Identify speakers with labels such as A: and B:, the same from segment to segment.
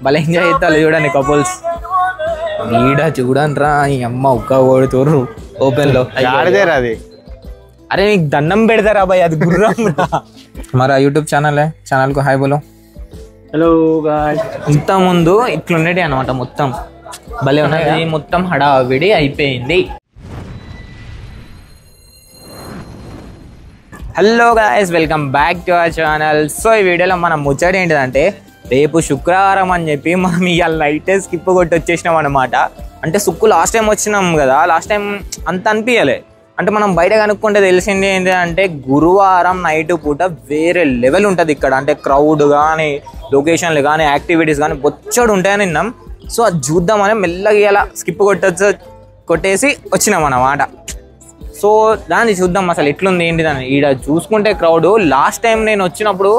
A: భలే ఎంజాయ్ చేస్తారు చూడండి కపుల్స్. ఈడ చూడండి రా ఈ అమ్మ ఒక్క కొడుతుర్రు ఓపెన్ లో.
B: అది
A: అరే నీకు దండం పెడతారా బాయ్, అది గుర్రం. మరా యూట్యూబ్ ఛానల్ కు హాయ్ బోలో.
B: Hello guys.
A: ఇంత ముందు ఇట్లుండేటి అనమాట, మొత్తం భలే ఉన్నది, మొత్తం హడావిడి అయిపోయింది. Hello guys, welcome back to our channel. So ఈ వీడియోలో మనం ముచ్చట ఏంటిదంటే, రేపు శుక్రవారం అని చెప్పి మనం ఇవాళ నైటే స్కిప్ కొట్టి వచ్చేసినాం అనమాట. అంటే సుక్కు లాస్ట్ టైం వచ్చినాం కదా, లాస్ట్ టైం అంత అనిపించలే. అంటే మనం బయట కనుక్కుంటే తెలిసింది ఏంటి అంటే, గురువారం నైట్ పూట వేరే లెవెల్ ఉంటుంది ఇక్కడ. అంటే క్రౌడ్ కానీ, లొకేషన్లు కానీ, యాక్టివిటీస్ కానీ బొచ్చడు ఉంటాయని విన్నాం. సో అది చూద్దామని మెల్లగా ఇలా స్కిప్ కొట్టేసి వచ్చినాం అన్నమాట. సో దాన్ని చూద్దాం అసలు ఎట్లుంది ఏంటిదని. ఈడ చూసుకుంటే క్రౌడ్ లాస్ట్ టైం నేను వచ్చినప్పుడు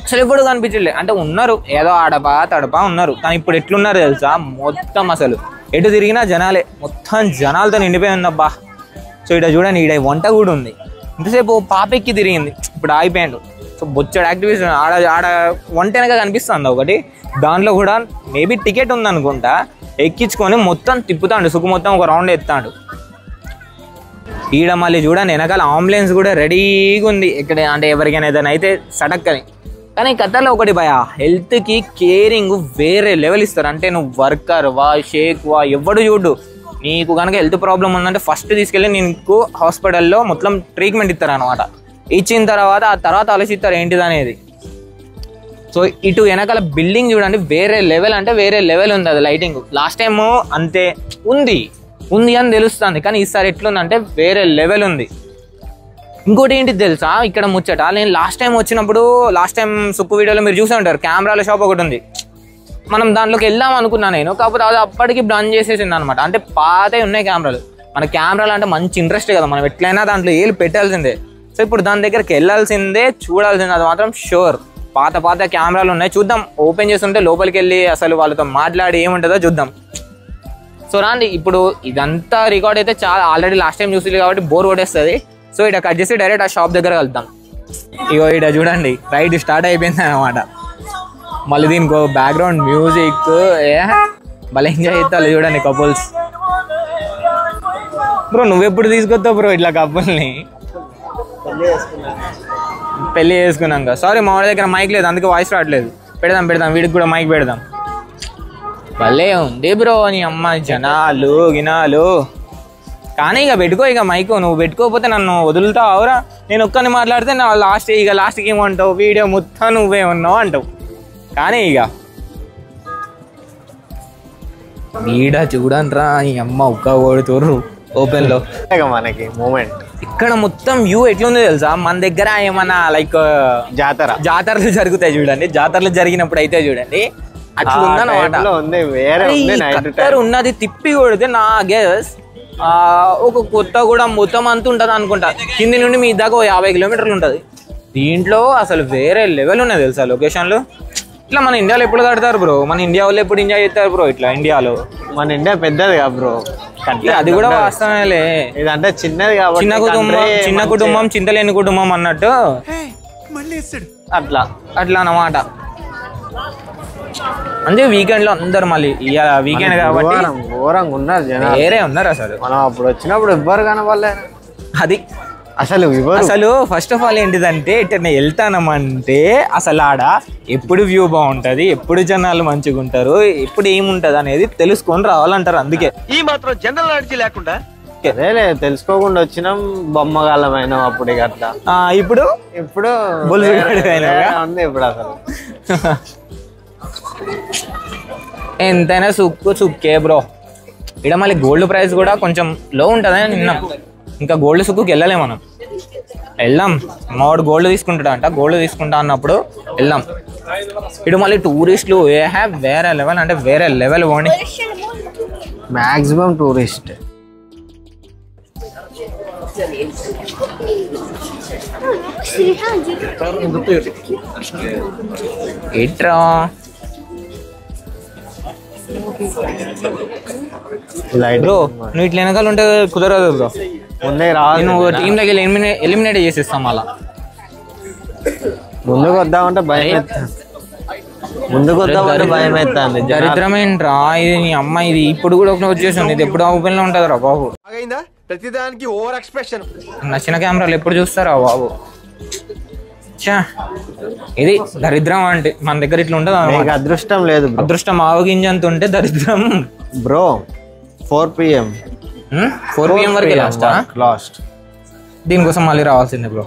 A: అసలు ఎప్పుడు కనిపించలే. అంటే ఉన్నారు ఏదో ఆడపా తడపా ఉన్నారు, కానీ ఇప్పుడు ఎట్లున్నారు తెలుసా, మొత్తం అసలు ఎటు తిరిగినా జనాలే, మొత్తం జనాలతో నిండిపోయి ఉందబ్బా. సో ఇక్కడ చూడండి, ఈడ వంట కూడా ఉంది. ఇంతసేపు పాపెక్కి తిరిగింది, ఇప్పుడు ఆగిపోయాడు. సో బొచ్చడు యాక్టివిటీస్ ఆడ వంట వెనక కనిపిస్తుంది ఒకటి, దాంట్లో కూడా మేబీ టికెట్ ఉందనుకుంటా. ఎక్కించుకొని మొత్తం తిప్పుతాడు, సుక్కు మొత్తం ఒక రౌండ్ ఎత్తాడు. ఈడ మళ్ళీ చూడండి వెనకాల అంబులెన్స్ కూడా రెడీగా ఉంది ఇక్కడ, అంటే ఎవరికైనా ఏదైనా అయితే సడక్కని. కానీ కథలో ఒకటి భయ, హెల్త్కి కేరింగ్ వేరే లెవెల్ ఇస్తారు. అంటే నువ్వు వర్కర్ వా, షేక్ వా, ఎవడు చూడు, నీకు కనుక హెల్త్ ప్రాబ్లం ఉందంటే ఫస్ట్ తీసుకెళ్ళి నీకు హాస్పిటల్లో మొత్తం ట్రీట్మెంట్ ఇస్తారు అనమాట. ఇచ్చిన తర్వాత ఆ తర్వాత ఆలోచిస్తారు ఏంటిది అనేది. సో ఇటు వెనకాల బిల్డింగ్ చూడండి, వేరే లెవెల్ అంటే వేరే లెవెల్ ఉంది అది లైటింగ్. లాస్ట్ టైం అంతే ఉంది అని తెలుస్తుంది, కానీ ఈసారి ఎట్లుందంటే వేరే లెవెల్ ఉంది. ఇంకోటి ఏంటి తెలుసా ఇక్కడ ముచ్చట, నేను లాస్ట్ టైం వచ్చినప్పుడు, లాస్ట్ టైం సుక్కు వీడియోలో మీరు చూసే ఉంటారు, కెమెరాల షాప్ ఒకటి ఉంది. మనం దాంట్లోకి వెళ్దాం అనుకున్నా నేను, కాకపోతే అది అప్పటికి బంద్ చేసేసింది అనమాట. అంటే పాతవి ఉన్నాయి కెమెరాలు, మన కెమెరాలు అంటే మంచి ఇంట్రెస్ట్ కదా, మనం ఎట్లయినా దాంట్లో ఏళ్ళు పెట్టాల్సిందే. సో ఇప్పుడు దాని దగ్గరికి వెళ్ళాల్సిందే, చూడాల్సిందే, అది మాత్రం షూర్. పాత కెమెరాలు ఉన్నాయి, చూద్దాం. ఓపెన్ చేస్తుంటే లోపలికి వెళ్ళి అసలు వాళ్ళతో మాట్లాడి ఏముంటుందో చూద్దాం. సో రాండి, ఇప్పుడు ఇదంతా రికార్డ్ అయితే చాలా ఆల్రెడీ లాస్ట్ టైం చూసి కాబట్టి బోర్ కొట్టేస్తుంది. సో ఇక్కడ కట్ చేసి డైరెక్ట్ ఆ షాప్ దగ్గర వెళ్తాం. ఇగో ఇక్కడ చూడండి రైడ్ స్టార్ట్ అయిపోయింది అనమాట. మళ్ళీ దీనికి బ్యాక్గ్రౌండ్ మ్యూజిక్ భలే ఎంజాయ్ చేస్తారు చూడండి కపుల్స్. బ్రో నువ్వెప్పుడు తీసుకొస్తావు బ్రో ఇట్లా కపుల్ని? పెళ్ళి చేసుకున్నాక. సారీ మా వాడి దగ్గర మైక్ లేదు, అందుకే వాయిస్ రావట్లేదు. పెడదాం వీడికి కూడా మైక్ పెడదాం. భలే ఉంది బ్రో నీ అమ్మ, జనాలు గినాలు. కానీ ఇక పెట్టుకో, ఇక మైకు నువ్వు పెట్టుకోకపోతే నన్ను వదులుతావురా. నేను ఒక్కరిని మాట్లాడితే నా లాస్ట్కి ఏమంటావు, వీడియో మొత్తం నువ్వే ఉన్నావు అంటావు. కానీ ఇక ఈడ చూడండి రా ఈ అమ్మ ఒక్క కొడుతుర్రు ఓపెన్ లో.
B: మనకి మూమెంట్
A: ఇక్కడ మొత్తం వ్యూ ఎట్లుందో తెలుసా, మన దగ్గర ఏమన్నా లైక్ జాతరలు జరుగుతాయి చూడండి, జాతరలు జరిగినప్పుడు అయితే చూడండి అట్లుందన్నమాట. ఉన్నది తిప్పి కొడితే నా గెస్ ఒక కొత్తగూడెం మొత్తం అంత ఉంటుంది అనుకుంటా, కింది నుండి మీ దాకా 50 కిలోమీటర్లు ఉంటుంది. దీంట్లో అసలు వేరే లెవెల్ ఉన్నది తెలుసా లొకేషన్లు. ఇట్లా మన ఇండియాలో ఎప్పుడు కడతారు బ్రో, మన ఇండియా వాళ్ళు ఎప్పుడు ఎంజాయ్ చేస్తారు బ్రో ఇట్లా ఇండియాలో.
B: మన ఇండియా పెద్దది కదా బ్రో,
A: అది కూడా వాస్తవేలే.
B: ఇదంటే చిన్నది కాబట్టి
A: చిన్న కుటుంబం చింతలేని కుటుంబం అన్నట్టు అట్లా అన్నమాట. అంటే వీకెండ్ లో అందరు మళ్ళీ వీకెండ్ కాబట్టి
B: ఘోరంగా ఉన్నారు జనాలు,
A: వేరే ఉన్నారు అసలు.
B: మనం అప్పుడు వచ్చినప్పుడు ఎవ్వరు కనవాళ్ళే.
A: అది అసలు ఫస్ట్ ఆఫ్ ఆల్ ఏంటిదంటే, ఇట్లా వెళ్తానమంటే అసలు ఆడ ఎప్పుడు వ్యూ బాగుంటది, ఎప్పుడు జనాలు మంచిగా ఉంటారు, ఎప్పుడు ఏముంటది అనేది తెలుసుకొని రావాలంటారు. అందుకే
C: ఈ మాత్రం జనరల్ నాలెడ్జ్ లేకుండా
B: అదేలే తెలుసుకోకుండా వచ్చినాం, బొమ్మగాళ్ళమైనా అప్పుడు అట్లా.
A: ఇప్పుడు
B: ఉంది ఇప్పుడు అసలు.
A: ఎంతైనా సుక్కే బ్రో. ఇక్కడ మళ్ళీ గోల్డ్ ప్రైస్ కూడా కొంచెం లో ఉంటుందని విన్నాం. ఇంకా గోల్డ్ సుక్కుకి వెళ్ళలే మనం, వెళ్దాం. మావాడు గోల్డ్ తీసుకుంటాడంట, గోల్డ్ తీసుకుంటా అన్నప్పుడు వెళ్దాం. ఇటు మళ్ళీ టూరిస్టులు వేరే లెవెల్, అంటే వేరే లెవెల్ పోండి,
B: మ్యాక్సిమం టూరిస్ట్.
A: ఎట్రా బ్రో నువ్వు ఇట్లా వెనకాల ఉంటే కుదరదు బ్రో, నువ్వు టీమ్ దగ్గర ఎలిమినేట్ చేసేస్తాం. అలా
B: ముందుకు వద్దామంటే భయం. ముందుకు వద్దామంటే భయం అవుతుంది.
A: దరిద్రమేంట్రా ఇది, నీ అమ్మ ఇది ఇప్పుడు కూడా ఒకటి వచ్చేసింది. ఇది ఎప్పుడు ఓపెన్ లో ఉంటుందిరా బాబు.
C: ప్రతిదానికి ఓవర్ ఎక్స్ప్రెషన్.
A: నచ్చిన కెమెరాలు ఎప్పుడు చూస్తారా బాబు. చా ఇది దరిద్రం అంటే మన దగ్గర ఇట్లా ఉంటుంది
B: నీకు అదృష్టం లేదు bro.
A: అదృష్టం ఆవగింజంత ఉంటే దరిద్రం
B: బ్రో. 4 PM
A: 4 PM వరకు
B: లాస్ట్.
A: దీనికోసం మళ్ళీ రావాల్సిందే బ్రో.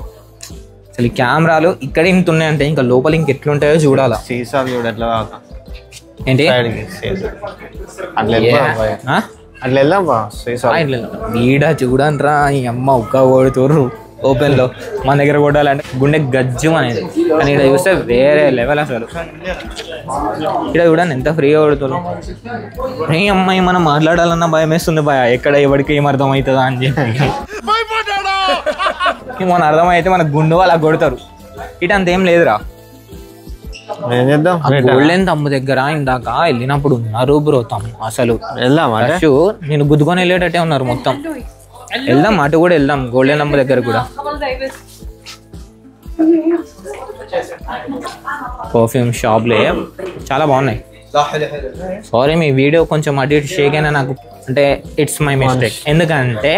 A: అసలు ఈ కెమెరాలు ఇక్కడ ఇంత ఉన్నాయంటే ఇంకా లోపల ఇంకెట్లుంటాయో చూడాలా.
B: సీసాలు చూడు ఎట్లా కాక
A: ఏంటి
B: అట్లా వెళ్దాం బా. సీసాలు
A: వీడ చూడండిరా ఈ అమ్మ ఉక్క కొడుతుర్రు ఓపెన్ లో. మన దగ్గర కొట్టాలంటే గుండె గజ్జు అనేది, కానీ ఇక్కడ చూస్తే వేరే లెవెల్ అసలు. ఇక్కడ చూడండి ఎంత ఫ్రీగా కొడుతున్నారు. నీ అమ్మాయి మనం మాట్లాడాలన్నా భయం వేస్తుంది భయ, ఎక్కడ ఎవరికి ఏం అర్థం అవుతుందా అని చెప్పి. మన అర్థమైతే మన గుండు అలా కొడతారు. ఇటు అంతేం లేదురా.
B: ఏం చేద్దాం.
A: గోల్డెన్ తమ్ము దగ్గర ఇందాక వెళ్ళినప్పుడు ఉన్నారు బ్రో తమ్ము అసలు.
B: వెళ్దాం
A: నేను గుద్దుకొని వెళ్ళేటట్టే ఉన్నారు మొత్తం. వెళ్దాం అటు కూడా వెళ్దాం, గోల్డెన్ అమ్మ దగ్గర కూడా. పర్ఫ్యూమ్ షాప్లే చాలా బాగున్నాయి. సారీ మీ వీడియో కొంచెం అటు ఇటు షేక్ అయినా నాకు, అంటే ఇట్స్ మై మిస్టేక్. ఎందుకంటే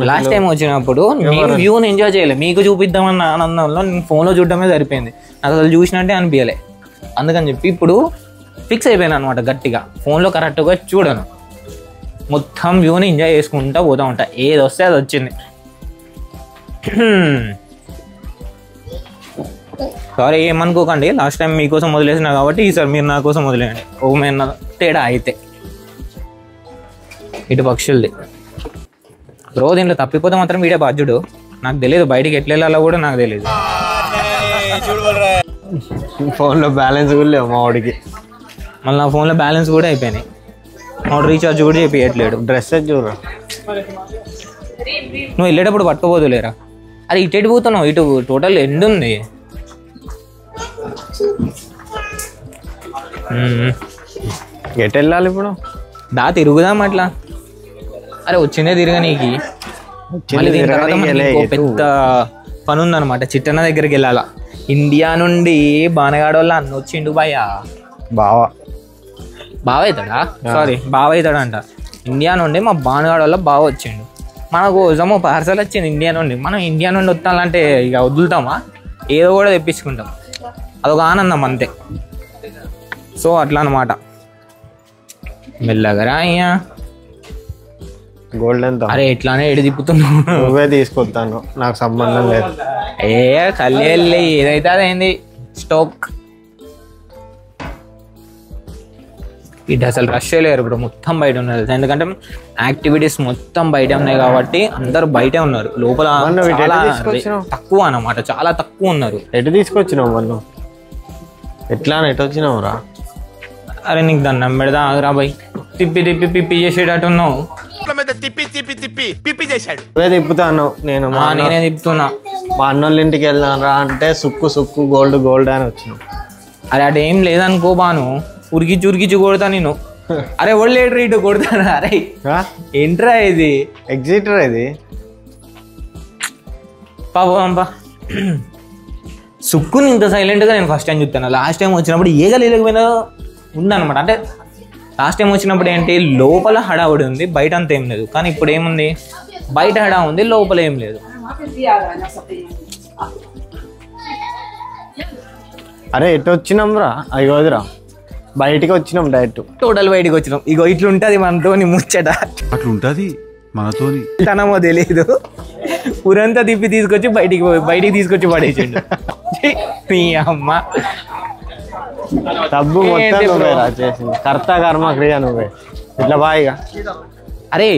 A: లాస్ట్ టైం వచ్చినప్పుడు నేను వ్యూని ఎంజాయ్ చేయలేదు, మీకు చూపిద్దామన్న ఆనందంలో నేను ఫోన్లో చూడడమే సరిపోయింది. నాకు అసలు చూసినట్టే అనిపించలే. అందుకని చెప్పి ఇప్పుడు ఫిక్స్ అయిపోయాను అనమాట గట్టిగా, ఫోన్లో కరెక్ట్గా చూడను, మొత్తం వ్యూని ఎంజాయ్ చేసుకుంటా పోతూ ఉంటా. ఏది వస్తే అది వచ్చింది. సారీ ఏమనుకోకండి, లాస్ట్ టైం మీకోసం వదిలేసిన కాబట్టి ఈసారి మీరు నా కోసం వదిలేయండి. ఓమైనా తేడా అయితే. ఇటు పక్షులది బ్రో, దీంట్లో తప్పిపోతే మాత్రం వీడే బాధ్యుడు. నాకు తెలియదు బయటికి ఎట్లా వెళ్ళాలో కూడా నాకు తెలియదు.
B: ఫోన్లో బ్యాలెన్స్ కూడా లేవు మా వాడికి.
A: మళ్ళీ నా ఫోన్లో బ్యాలెన్స్ కూడా అయిపోయినాయి. వాడు రీఛార్జ్ కూడా చేపియట్లేడు.
B: డ్రెస్ చూడరా,
A: నువ్వు వెళ్ళేటప్పుడు పట్టుకోపోదులేరా. అరే ఇటు ఎటు పోతున్నావు, ఇటు టోటల్ ఎండ్ ఉంది.
B: ఎటు వెళ్ళాలి ఇప్పుడు?
A: తిరుగుదాం అట్లా. అరే వచ్చిందే తిరగా నీకు. మళ్ళీ దీని తర్వాత మనకి పెద్ద పని ఉందన్నమాట, చిట్టన్న దగ్గరికి వెళ్ళాలా. ఇండియా నుండి బానగాడ వాళ్ళ అన్న వచ్చిండు భయ్య. బావ అవుతాడా? సారీ బావ అవుతాడంట. ఇండియా నుండి మా బానగాడ వాళ్ళ బావ వచ్చిండు. మన కోసము పార్సల్ వచ్చింది ఇండియా నుండి. మనం ఇండియా నుండి వస్తానంటే ఇక వదులుతామా, ఏదో కూడా తెప్పించుకుంటాం. అదొక ఆనందం అంతే. సో అట్లా అనమాట. మెల్లగరా అయ్యా.
B: గోల్డెన్
A: అరే ఎట్లానే ఎడి తిప్పుతున్నావు,
B: నువ్వే తీసుకొస్తాను, నాకు సంబంధం లేదు.
A: కళ్ళి వెళ్ళి ఏదైతే అదైంది. స్టోక్ ఇటు అసలు రష్ లేరు ఇప్పుడు, మొత్తం బయట ఉన్నారు. ఎందుకంటే యాక్టివిటీస్ మొత్తం బయట ఉన్నాయి కాబట్టి అందరు బయటే ఉన్నారు. లోపల తక్కువ అన్నమాట, చాలా తక్కువ ఉన్నారు.
B: ఎటు తీసుకొచ్చినావు వాళ్ళు? ఎట్లా ఎటు వచ్చినావు రా?
A: అరే నీకు దండం పెడదా ఆగరా బై. తిప్పి తిప్పి పిప్పి చేసేటట్టు ఉన్నావు.
C: పిప్పి చేశాడు.
B: నువ్వే తిప్పుతాను.
A: నేనే తిప్పుతున్నా.
B: మా అన్నోళ్ళ ఇంటికి వెళ్ళాను రా అంటే సుక్కు గోల్డ్ అని వచ్చినావు.
A: అరే అదేం లేదనుకో బాను, ఉరికిచ్చి కొడతా నేను. అరే ఒళ్ళేట్రా ఇటు కొడతాను. అరే ఏంట్రా ఇది?
B: ఎగ్జిటర్ ఇది
A: పాపా. సుక్కుని ఇంత సైలెంట్గా నేను ఫస్ట్ టైం చూస్తాను. లాస్ట్ టైం వచ్చినప్పుడు ఏగలేకపోయినా ఉందన్నమాట. అంటే లాస్ట్ టైం వచ్చినప్పుడు ఏంటి, లోపల హడావుడి ఉంది, బయట అంత ఏం లేదు. కానీ ఇప్పుడు ఏముంది, బయట హడా ఉంది, లోపల ఏం లేదు.
B: అరే ఎటు వచ్చినాం రా? అయ్యోదిరా, బయటికి వచ్చినాం డైరెక్ట్.
A: టోటల్ బయటికి వచ్చినాం. ఇగో ఇట్లుంటది మనతోని ముచ్చట.
D: అట్లుంటది మనతోని.
A: తనమో తెలియదు, ఊరంతా తిప్పి తీసుకొచ్చి బయటికి తీసుకొచ్చి పడేసిండు. నీ అమ్మ
B: తబ్బు మొత్తం నువ్వే రా చేసింది. కర్త కర్మ క్రియ నువ్వే. ఇట్లా బాయిగా.
A: అరే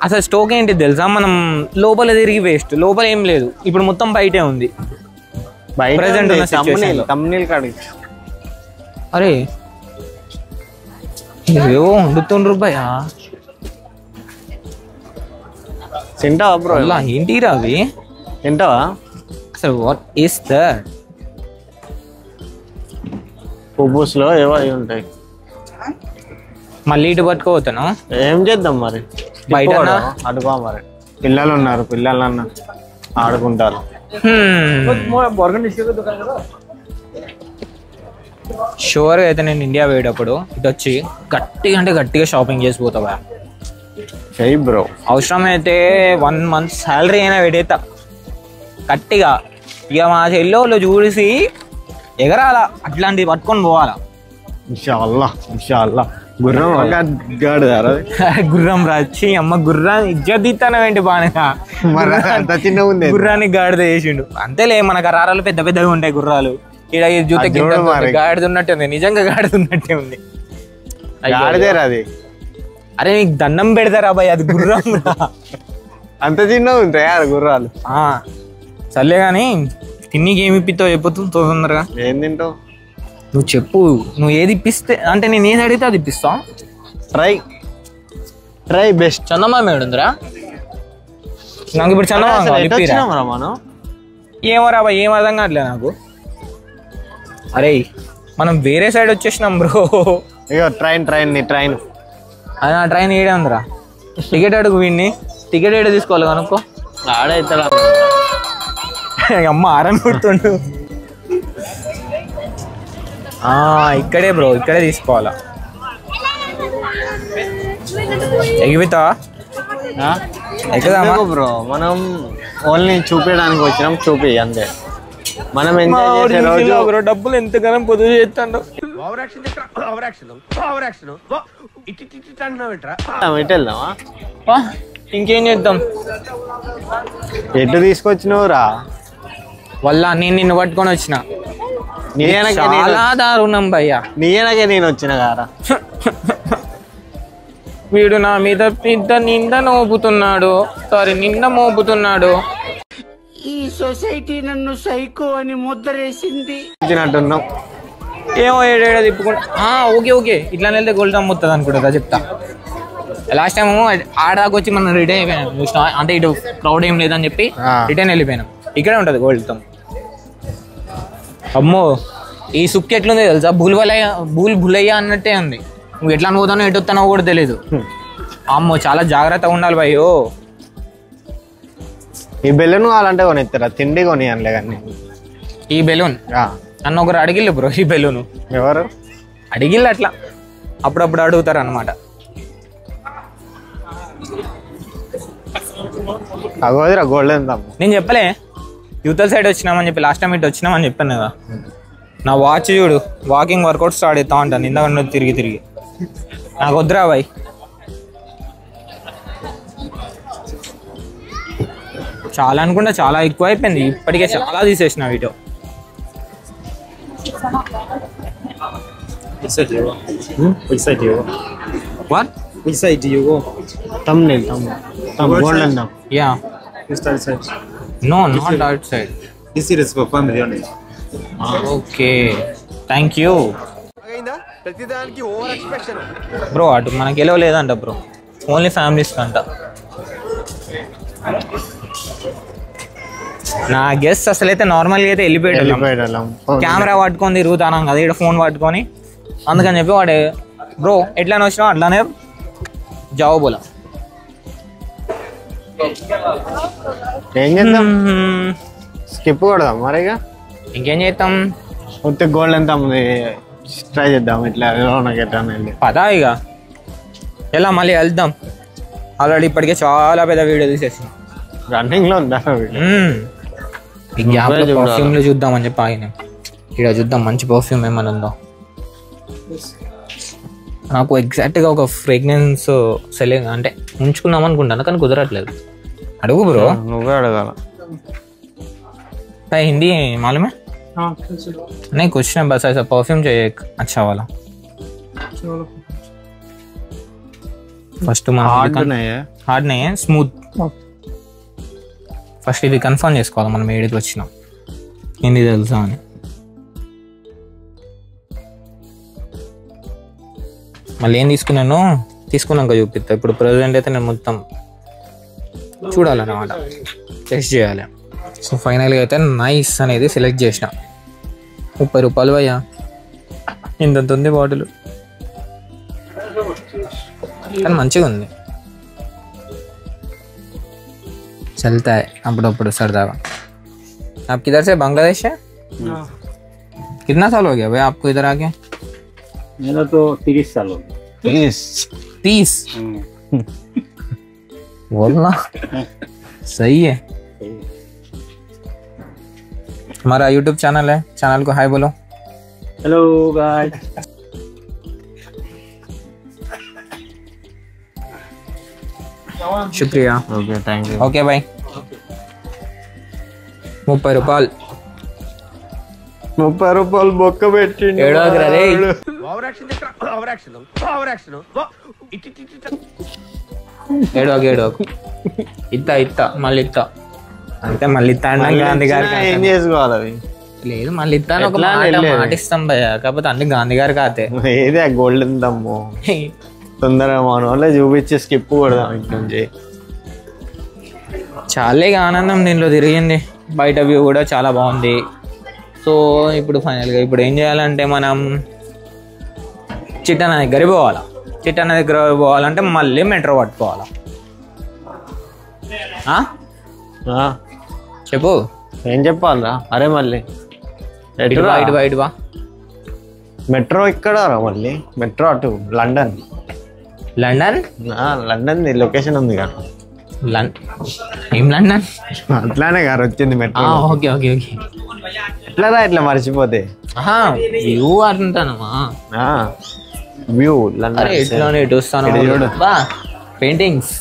A: అసలు స్టోక్ ఏంటి తెలుసా, మనం లోపల తిరిగి వేస్ట్, లోపల ఏం లేదు. ఇప్పుడు మొత్తం బయటే ఉంది. ప్రెజెంట్
B: తమ్మునీళ్ళు కాడికి.
A: అరే ఏవో వండుతుండ్రు భయ.
B: తింటావా బ్రో?
A: ఏంటి అవి
B: తింటావా
A: అసలు? What is that?
B: పువ్వుస్లో ఏవో అవి ఉంటాయి.
A: మళ్ళీ ఇటు పట్టుకోవతాను.
B: ఏం చేద్దాం మరి?
A: బయట
B: అడుగు మరి. పిల్లలు ఉన్నారు, పిల్లలన్నా ఆడుకుంటారు.
A: షూర్గా అయితే నేను ఇండియా పోయేటప్పుడు ఇటు వచ్చి గట్టిగా అంటే గట్టిగా షాపింగ్ చేసిపోతావా.
B: చెయ్యి బ్రో.
A: అవసరమైతే 1 month శాలరీ అయినా పెడేస్తా గట్టిగా. ఇక మా చెల్లోళ్ళు చూసి ఎగరాల, అట్లాంటివి పట్టుకొని పోవాలా.
B: ఇన్షాల్లా గుర్రం
A: గుర్రం రాచి అమ్మ గుర్రాన్ని ఇజ్జత్ ఇస్తానవేంటి బాగా.
B: చిన్నగా ఉంది
A: గుర్రానికి గాడిద వేసిండు అంతేలే. మన కరారాలు పెద్ద పెద్దగా ఉంటాయి గుర్రాలు. ఇక్కడ జూత గాడిద ఉన్నట్టే ఉంది, నిజంగా గాడిద ఉన్నట్టే ఉంది.
B: అది.
A: అరే నీకు దండం పెడతారా బాయ్, అది గుర్రం
B: అంత చిన్నగా ఉంటాయి గుర్రాలు.
A: సర్లే కానీ తిన్నీకి ఏమి ఇప్పిస్తావు చెప్పు తొందరగా.
B: ఏం తింటావు
A: నువ్వు చెప్పు, నువ్వు ఏది ఇప్పిస్తే అంటే నేను ఏది అడిగితే అది ఇప్పిస్తా.
B: Try best.
A: చందమామ ఏడుందిరా నాకు ఇప్పుడు? చందమామ
B: మనం
A: ఏమో రా బాయ్, ఏం అర్థం కావట్లేదు నాకు. అరే మనం వేరే సైడ్ వచ్చేసినాం బ్రో.
B: ఇగో ట్రైన్
A: అది నా ట్రైన్ ఏడే ఉందిరా. టికెట్ అడుగు వీడిని, టికెట్ ఏడే తీసుకోవాలి కనుక్కో.
B: ఆడైతాడా
A: అమ్మ ఆరని కొడుతుండు. ఇక్కడే బ్రో, ఇక్కడే తీసుకోవాలా. ఎగిపోతావా
B: బ్రో? మనం ఓన్లీ చూపించడానికి వచ్చినాం, చూపి అంతే. మనం
A: బ్రో డబ్బులు ఎంతగానో పొదుపు చేస్తాడు.
B: ఎటు వెళ్దామా?
A: ఇంకేం చేద్దాం.
B: ఎటు తీసుకొచ్చినవురా?
A: వల్ల నేను నిన్ను పట్టుకొని వచ్చిన. చాలా దారుణం భయ్యా.
B: నీయనకే నేను వచ్చిన కారా.
A: వీడు నా మీద నింద మోపుతున్నాడు.
E: ఈ సొసైటీ నన్ను సైకో అని ముద్రేసింది.
A: ఏమో ఏడేడా తిప్పుకుంటా. ఓకే ఇట్లా వెళ్తే గోల్డ్ అమ్ముతుంది అనుకుంటా. చెప్తా. లాస్ట్ టైం ఆడదాకా వచ్చి మనం రిటర్న్ అయిపోయినాం చూసినా. అంటే ఇటు క్రౌడ్ ఏం లేదని చెప్పి రిటర్న్ వెళ్ళిపోయినాం. ఇక్కడే ఉంటుంది గోల్డ్తో. అమ్మో ఈ సుక్కి ఎట్లుంది తెలుసా? భూలయ్య అన్నట్టే ఉంది. నువ్వు ఎట్లా పోతానో ఎటు వస్తానో కూడా తెలీదు. అమ్మో చాలా జాగ్రత్తగా ఉండాలి భయ్యో.
B: ఈ బెలూన్ కావాలంటే కొనిస్తారా? తిండి కొని అనలే కానీ.
A: ఈ బెలూన్ నన్ను ఒకరు అడిగిల్లు బ్రో. ఈ బెలూన్
B: ఎవరు
A: అడిగిల్లు? అట్లా అప్పుడప్పుడు అడుగుతారు అనమాట.
B: అగోదిరా గోల్డ్ ఎంత?
A: నేను చెప్పలే యూతల్ సైడ్ వచ్చినామని చెప్పి. లాస్ట్ టైం ఇటు వచ్చినామని చెప్పాను కదా. నా వాచ్ చూడు, వాకింగ్ వర్కౌట్ స్టార్ట్ అవుతా ఉంటాను ఇందాక తిరిగి. నాకు వద్దురా బాయ్. చాలా అనుకుంటా, చాలా ఎక్కువ అయిపోయింది. ఇప్పటికే చాలా తీసేసిన video. What?
F: Which side do you go?
B: Thumbnail. Golden now.
A: Yeah.
F: You start side.
A: No, not outside.
F: This is for family only.
A: Okay. Thank you.
C: ప్రతిదానికి ఓవర్ ఎక్స్ప్రెషన్.
A: బ్రో అటు మనకి గెలవలేదంట బ్రో, ఓన్లీ ఫ్యామిలీస్ కంట. నా guest అసలైతే నార్మల్గా అయితే వెళ్ళిపోయాడు. Camera పట్టుకొని తిరుగుతాను కదా, ఇక్కడ ఫోన్ పట్టుకొని. అందుకని చెప్పి వాడు బ్రో ఎట్లానే వచ్చినావు అట్లానే జాబ్ బోలా.
B: ఏం చేద్దాం? స్కిప్ కొడదాం మరిగా.
A: ఇంకేం చేద్దాం?
B: గోల్డ్ ఎంత ట్రై చేద్దాం. ఇట్లా
A: పదా ఇక ఎలా మళ్ళీ వెళ్దాం. ఆల్రెడీ ఇప్పటికే చాలా పెద్ద వీడియో తీసేసి
B: రన్నింగ్ లో ఉందా?
A: పర్ఫ్యూమ్లో చూద్దామని చెప్పి ఆయన ఇక్కడ చూద్దాం. మంచి పర్ఫ్యూమ్ ఏమైనా ఉందో. నాకు ఎగ్జాక్ట్గా ఒక ఫ్రేగ్రెన్స్ సెలెక్ట్ అంటే ఉంచుకుందాం అనుకుంటాను, కానీ కుదరట్లేదు. అడుగు బ్రో.
B: నువ్వే అడగాల.
A: हिंदी मालूम है? नहीं कुछ नहीं, बस ऐसा परफ्यूम चाहिए एक अच्छा वाला. ఫస్ట్ మనం హార్డ్ నే స్మూత్. ఫస్ట్ ఇది కన్ఫర్మ్ చేసుకోవాలి మనం ఏడికి వచ్చినాం, ఏంది తెలుసా అని. మళ్ళీ ఏం తీసుకున్నాక చూపిస్తా. ఇప్పుడు ప్రెజెంట్ అయితే నేను మొత్తం చూడాలన్నమాట, టెస్ట్ చేయాలి. సో ఫైనల్గా అయితే నైస్ అనేది సెలెక్ట్ చేసిన. 30 రూపాయలు భయ్యా, ఇంత ఉంది బాటిల్, కానీ మంచిగా ఉంది. చల్తా అప్పుడప్పుడు సరదాగా. आप किधर से? बांग्लादेश है? कितना साल हो गया भाई आपको इधर आके?
E: मेरा तो 30 साल हो गया।
A: 30? बोलना सही है। हमारा YouTube चैनल है, चैनल को हाय बोलो।
E: Hello guys.
A: शुक्रिया।
B: Okay thank you.
A: Okay bye. 30 రూపాయలు.
B: 30 రూపాయలు బొక్క పెట్టిండు.
A: ఏడవకురా రే. ఏడవకు. ఇత్తా మళ్ళీ ఇత్తా అంటే మళ్ళీ ఇత్తా అన్నాం గాంధీ గారికి.
B: ఏం చేసుకోవాలి అవి?
A: లేదు మళ్ళీ ఇత్తా అని ఒక
B: ఎట్లా
A: మాట
B: వెళ్ళేది?
A: మాటిస్తాం భయ్య, కాకపోతే అన్ని గాంధీ గారికి ఆతే.
B: ఏదే గోల్డెన్ దమ్ము తొందరగా మన వాళ్ళే చూపించి స్కిప్ కొడదాం ఇంటి నుంచి.
A: చాలా ఆనందం దీంట్లో తిరిగింది. బయట వ్యూ కూడా చాలా బాగుంది. సో ఇప్పుడు ఫైనల్గా ఇప్పుడు ఏం చేయాలంటే మనం చిట్టన్న దగ్గరికి పోవాలా. చిట్టన్న దగ్గర పోవాలంటే మళ్ళీ మెట్రో పట్టుకోవాలా. చెప్పు
B: ఏం చెప్పాలరా? అరే మళ్ళీ
A: ఇటు వా.
B: మెట్రో ఇక్కడ రా మళ్ళీ. మెట్రో అటు లండన్.
A: లండన్?
B: లండన్ లొకేషన్ ఉంది కదా.
A: ఏం లండన్?
B: అట్లానే గారు వచ్చింది మెట్రో.
A: Okay okay okay.
B: ఎట్లా ఇట్లా మర్చిపోతే
A: వ్యూ అంటానమ్మా.
B: View London.
A: ఎట్లా ఇటు వస్తాను
B: చూడు.
A: పెయింటింగ్స్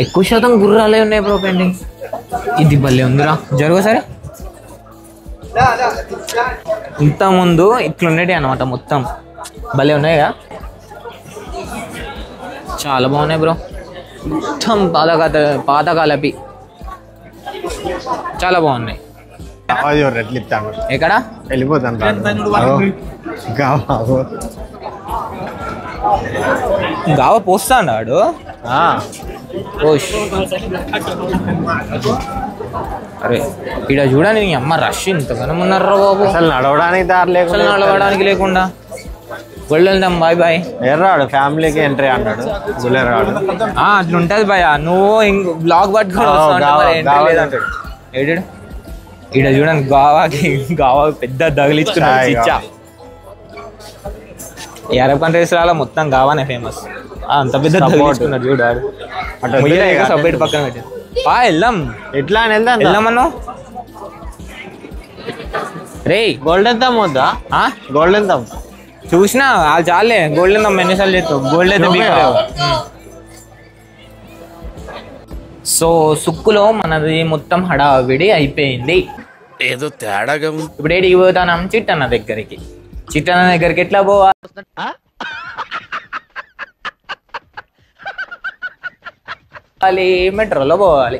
A: ఎక్కువ శాతం గుర్రాలే ఉన్నాయి బ్రో. పెయింటింగ్స్ ఇది భలే ఉందిరా. జరుగు సరే. ఇంత ముందు ఇట్లుండేటి అనమాట మొత్తం. భలే ఉన్నాయిగా, చాలా బాగున్నాయి బ్రో. మొత్తం పాతకాలపి చాలా బాగున్నాయి.
B: ఎట్లా ఇస్తాను
A: ఎక్కడ
B: వెళ్ళిపోతాను.
A: గావ పోస్తా అన్నాడు. అరే ఇక్కడ చూడండి, నీ అమ్మ రష్ ఇంతగానో ఉన్నారా బాబు.
B: అసలు నడవడానికి దారి లేకుండా,
A: నడవడానికి లేకుండా. వెళ్దాం. Bye bye.
B: ఎర్రాడు ఫ్యామిలీకి ఎంట్రీ అన్నాడు. గులేరాడు
A: అట్లా ఉంటది భయ. నువ్వు బ్లాగ్ పట్టుకొని వస్తావు. ఇక్కడ చూడండి గావా పెద్ద తగిలించుకున్నాడు. చిచ్చా అరబ్ కంట్రీస్ లో మొత్తం గావానే ఫేమస్. అంత పెద్ద తగిలించుకున్నాడు చూడాడు. సపరేట్ పక్కన పెట్టాడు. వెళ్దాం.
B: ఎట్లా అని
A: వెళ్దామన్నా రే.
B: గోల్డెన్ దమ్ వద్దా? గోల్డెన్ దమ్
A: చూసినా వాళ్ళు చాలే. గోల్డెన్ దమ్ ఎన్నిసార్లు చేస్తావు? గోల్డ్ అయితే సో సుక్కులో మనది మొత్తం హడావిడి అయిపోయింది.
C: ఏదో తేడాగా
A: ఇప్పుడు ఏడికి పోతాం? చిట్టన్న దగ్గరికి. చిట్టన్న దగ్గరికి ఎట్లా పోవాలి? మెట్రోలో పోవాలి.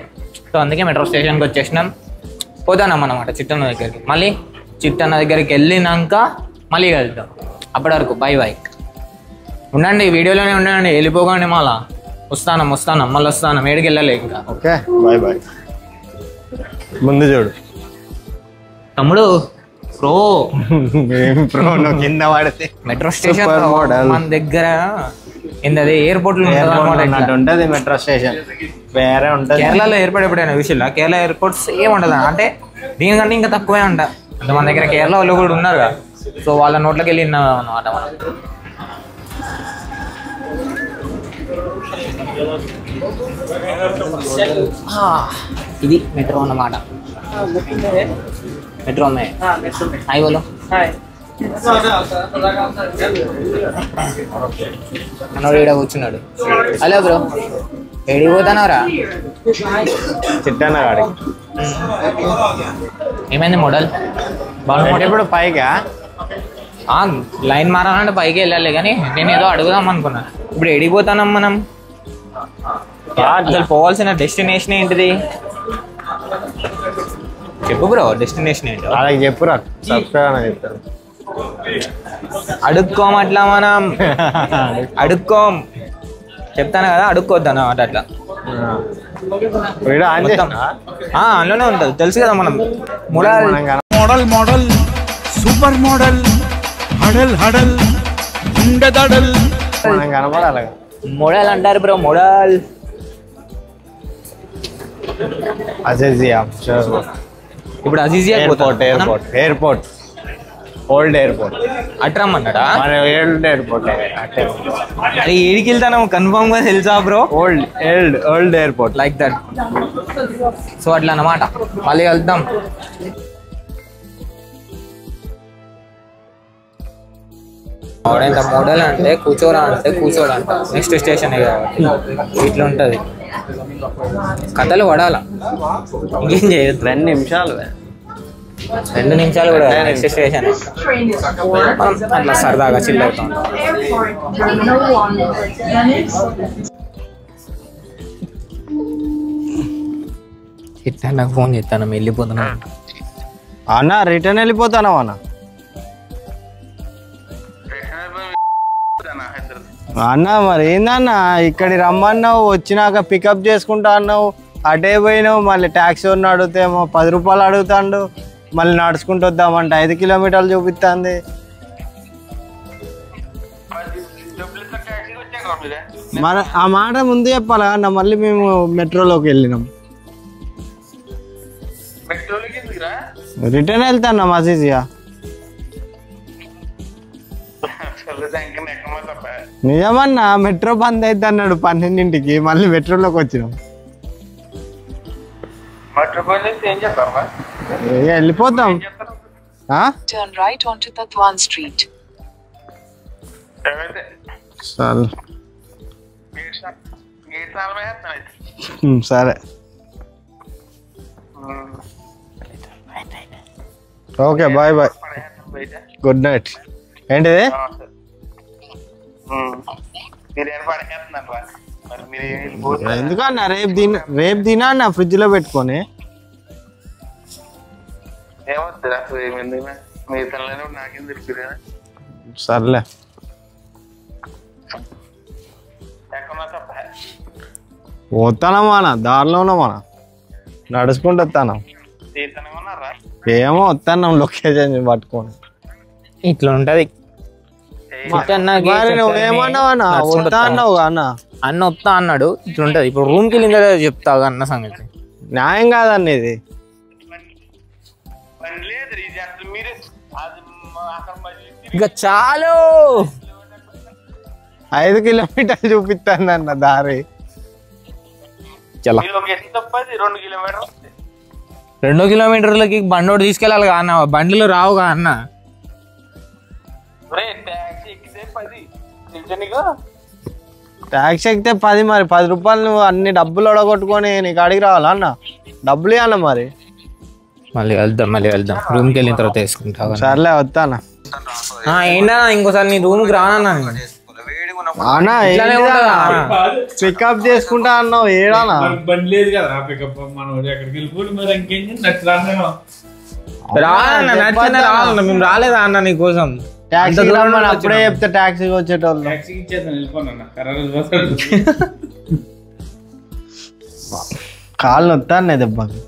A: సో అందుకే మెట్రో స్టేషన్కి వచ్చేసినాం. పోతాం అన్నమాట చిట్టన్న దగ్గరికి. మళ్ళీ చిట్టన్న దగ్గరికి వెళ్ళినాక మళ్ళీ వెళ్తాం. అప్పటి వరకు బాయ్ బాయ్. ఉండండి, వీడియోలోనే ఉండండి. వెళ్ళిపోకండి. మళ్ళా వస్తాను మళ్ళీ వస్తాను. ఏడికి వెళ్ళలే ఇంకా.
B: Okay bye bye. ముందు చూడు
A: తమ్ముడు. ప్రో
B: కింద పడితే
A: మెట్రో స్టేషన్ మన దగ్గర ఏంటది ఎయిర్పోర్ట్
B: ఉంటది. మెట్రో స్టేషన్ వేరే ఉంటది.
A: కేరళలో ఎయిర్పోర్ట్ ఎప్పుడైనా విషయంలో కేరళ ఎయిర్పోర్ట్స్ ఏముంటది అంటే దీనికంటే ఇంకా తక్కువే ఉంటాయి. అంటే మన దగ్గర కేరళ వాళ్ళు కూడా ఉన్నారు కదా. సో వాళ్ళ నోట్లోకి వెళ్ళి విన్నాం అన్నమాట మనం. ఇది మెట్రో అన్నమాట. మెట్రో మే హాయ్ బోలో. మనోడు ఈడ కూర్చున్నాడు. హలో బ్రో, ఏడికి పోతానవరా?
B: చిట్టన్న గాడి.
A: ఏమైంది మోడల్? బాగుంది.
B: ఇప్పుడు పైగా
A: లైన్ మారాలంటే పైకి వెళ్ళాలి. కానీ నేను ఏదో అడుగుదాం అనుకున్నా. ఇప్పుడు ఏడికి పోతాం మనం? అసలు పోవాల్సిన డెస్టినేషన్ ఏంటిది చెప్పు బ్రో. డెస్టినేషన్ ఏంటో
B: అలాగే చెప్పురా. సబ్స్క్రైబ్ అని చెప్తారు.
A: అడుక్కోం అట్లా మనం. అడుక్కోం చెప్తాను కదా. అడుక్కోవద్దు అన్నమాట అట్లా. అందులోనే ఉంటుంది తెలుసు కదా. మనం
E: మోడల్ సూపర్ మోడల్ హడల్ ఉండదడల్
B: కనపడాలి.
A: మోడల్ అంటారు బ్రో. Model
B: Aziziyah.
A: ఇప్పుడు అజీజియా
B: ఎయిర్పోర్ట్ ఓల్డ్ ఎయిర్పోర్ట్
A: అటు రమ్మన్నాడా?
B: మన ఓల్డ్ ఎయిర్పోర్ట్ అట్టే
A: అది ఏడికి వెళ్తాను కన్ఫర్మ్ గా తెలుసా bro?
B: Old airport
A: like that. So అట్లా అన్నమాట. మళ్ళీ వెళ్దాం. ఎంత మోడల్ అంటే కూర్చోరా అంటే కూర్చోడంట. నెక్స్ట్ స్టేషన్ కాబట్టి ఇట్లా ఉంటది. కథలు పడాలా, ఇంకేం చేయొద్దు.
B: 2 నిమిషాలు
A: 2 నిమిషాలు కూడా నెక్స్ట్ స్టేషన్. అట్లా సరదాగా చిల్ అవుతాం. ఇట్లా నాకు ఫోన్ చేస్తాను, వెళ్ళిపోతున్నా
B: అన్న. రిటర్న్ వెళ్ళిపోతానా అన్న? అన్న మరి ఏందన్న ఇక్కడికి రమ్మన్నావు, వచ్చినాక పికప్ చేసుకుంటా అన్నావు, అటే పోయినావు. మళ్ళీ ట్యాక్సీ ఉన్న అడిగితేమో 10 రూపాయలు అడుగుతాడు. మళ్ళీ నడుచుకుంటూ వద్దామంటే 5 కిలోమీటర్లు చూపిస్తుంది. మరి ఆ మాట ముందు చెప్పాలా అన్న? మళ్ళీ మేము మెట్రోలోకి వెళ్ళినాం. రిటర్న్ వెళ్తాన్నా మసీజియా. నిజమన్నా మెట్రో బంద్ అయితే అన్నాడు 12ంటికి. మళ్ళీ మెట్రోలోకి వచ్చినాం. వెళ్ళిపోతాం.
G: Turn right onto Tatwan Street.
B: సరే okay bye bye, good night. ఏంటిది? ఎందుకన్నా రేపు తినా అన్న ఫ్రిడ్జ్ లో పెట్టుకొని. సర్లే వస్తానమ్మా, దారిలో ఉన్నామా, నడుచుకుంటూ వస్తాను. ఏమో వస్తాను లొకేషన్ పట్టుకొని.
A: ఇట్లా ఉంటది.
B: నువ్వేమన్నావు అన్న? వస్తా అన్నావు అన్న.
A: అన్న వస్తా అన్నాడు. ఇట్లా ఉంటది. ఇప్పుడు రూమ్ కి వెళ్ళిందా చెప్తావు అన్న సంగతి.
B: న్యాయం కాదన్న ఇది.
A: ఇక చాలు
B: 5 కిలోమీటర్లు చూపిస్తాను అన్న దారి.
A: 2 కిలోమీటర్లకి బండోడు తీసుకెళ్ళాలి అన్న. బండ్లు రావుగా అన్న.
B: ట్యాక్సీ ఎక్కితే 10, మరి 10 రూపాయలు నువ్వు అన్ని డబ్బులు ఒడగొట్టుకొని నీకు అడిగి రావాలా అన్న? డబ్బులు ఇవ్వాల మరి.
A: మళ్ళీ వెళ్దాం రూమ్కి వెళ్ళిన తర్వాత వేసుకుంటా.
B: సర్లే వస్తానా.
A: ఏంటన్నా ఇంకోసారి నీ రూమ్కి రానన్నా.
B: అన్నా పికప్ చేసుకుంటా అన్నావు, ఏడానా?
E: బండి లేదు కదా పికప్. మనం ఎక్కడికి వెళ్ళిపోయి మరి ఇంకేం
A: రానన్నా. మేము రాలేదా అన్న నీ కోసం?
B: ట్యాక్సీ అప్పుడే చెప్తే ట్యాక్సీకి వచ్చేటోళ్ళు.
E: ట్యాక్సీకి ఇచ్చేద్దాం, వెళ్ళిపోనా.
B: కాళ్ళు వస్తాను దెబ్బకి.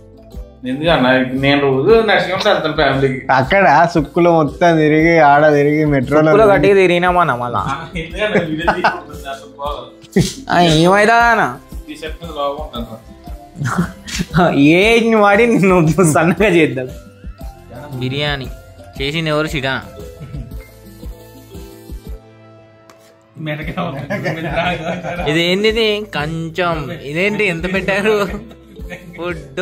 E: ఎందుకన్నా నేను రోజు నడుచుకుంటూ వెళ్తాను ఫ్యామిలీకి.
B: అక్కడ సుక్కులు మొత్తం తిరిగి ఆడ తిరిగి మెట్రోలో
A: గట్టిగా తిరిగినామన్నా. మళ్ళా ఏమైదా ఏజ్ వాడి నిన్ను సన్నగా చేద్దాం. బిర్యానీ చేసింది ఎవరు? సిడా ఇదేంటి కొంచెం, ఇదేంటి ఎంత పెట్టారు ఫుడ్?